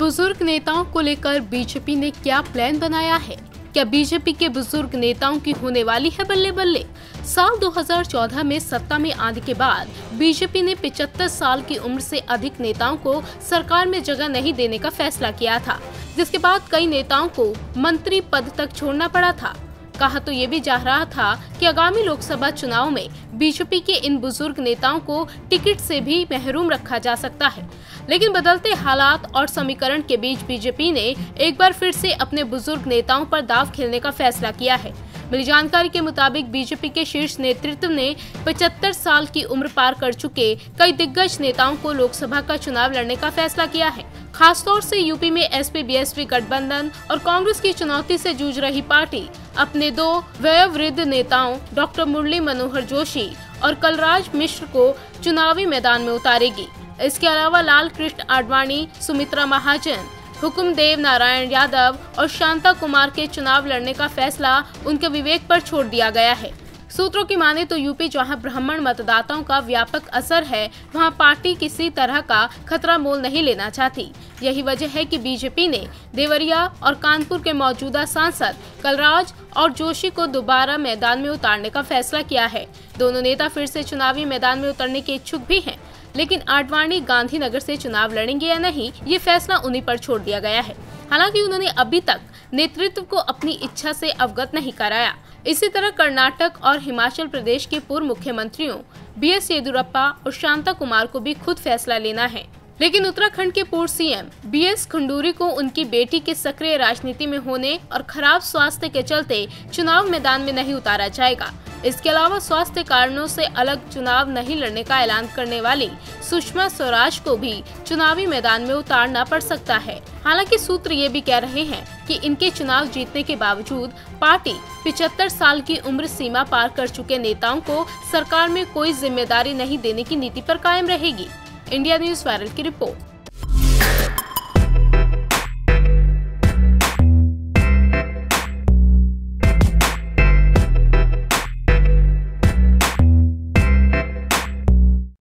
बुजुर्ग नेताओं को लेकर बीजेपी ने क्या प्लान बनाया है? क्या बीजेपी के बुजुर्ग नेताओं की होने वाली है बल्ले बल्ले? साल 2014 में सत्ता में आने के बाद बीजेपी ने 75 साल की उम्र से अधिक नेताओं को सरकार में जगह नहीं देने का फैसला किया था, जिसके बाद कई नेताओं को मंत्री पद तक छोड़ना पड़ा था। कहा तो ये भी जा रहा था कि आगामी लोकसभा चुनाव में बीजेपी के इन बुजुर्ग नेताओं को टिकट से भी महरूम रखा जा सकता है। लेकिन बदलते हालात और समीकरण के बीच बीजेपी ने एक बार फिर से अपने बुजुर्ग नेताओं पर दांव खेलने का फैसला किया है। मिली जानकारी के मुताबिक बीजेपी के शीर्ष नेतृत्व ने 75 साल की उम्र पार कर चुके कई दिग्गज नेताओं को लोकसभा का चुनाव लड़ने का फैसला किया है। खासतौर से यूपी में एसपी-बीएसपी गठबंधन और कांग्रेस की चुनौती से जूझ रही पार्टी अपने दो वयोवृद्ध नेताओं डॉक्टर मुरली मनोहर जोशी और कलराज मिश्र को चुनावी मैदान में उतारेगी। इसके अलावा लाल कृष्ण आडवाणी, सुमित्रा महाजन, हुकुमदेव नारायण यादव और शांता कुमार के चुनाव लड़ने का फैसला उनके विवेक पर छोड़ दिया गया है। सूत्रों की माने तो यूपी जहां ब्राह्मण मतदाताओं का व्यापक असर है, वहां पार्टी किसी तरह का खतरा मोल नहीं लेना चाहती। यही वजह है कि बीजेपी ने देवरिया और कानपुर के मौजूदा सांसद कलराज और जोशी को दोबारा मैदान में उतारने का फैसला किया है। दोनों नेता फिर से चुनावी मैदान में उतरने के इच्छुक भी हैं, लेकिन आडवाणी गांधीनगर से चुनाव लड़ेंगे या नहीं, ये फैसला उन्हीं पर छोड़ दिया गया है। हालांकि उन्होंने अभी तक नेतृत्व को अपनी इच्छा से अवगत नहीं कराया। इसी तरह कर्नाटक और हिमाचल प्रदेश के पूर्व मुख्यमंत्रियों बीएस येदियुरप्पा और शांता कुमार को भी खुद फैसला लेना है। लेकिन उत्तराखंड के पूर्व सीएम बीएस खंडूरी को उनकी बेटी के सक्रिय राजनीति में होने और खराब स्वास्थ्य के चलते चुनाव मैदान में नहीं उतारा जाएगा। इसके अलावा स्वास्थ्य कारणों से अलग चुनाव नहीं लड़ने का ऐलान करने वाली सुषमा स्वराज को भी चुनावी मैदान में उतारना पड़ सकता है। हालांकि सूत्र ये भी कह रहे हैं कि इनके चुनाव जीतने के बावजूद पार्टी 75 साल की उम्र सीमा पार कर चुके नेताओं को सरकार में कोई जिम्मेदारी नहीं देने की नीति पर कायम रहेगी। इंडिया न्यूज़ वायरल की रिपोर्ट।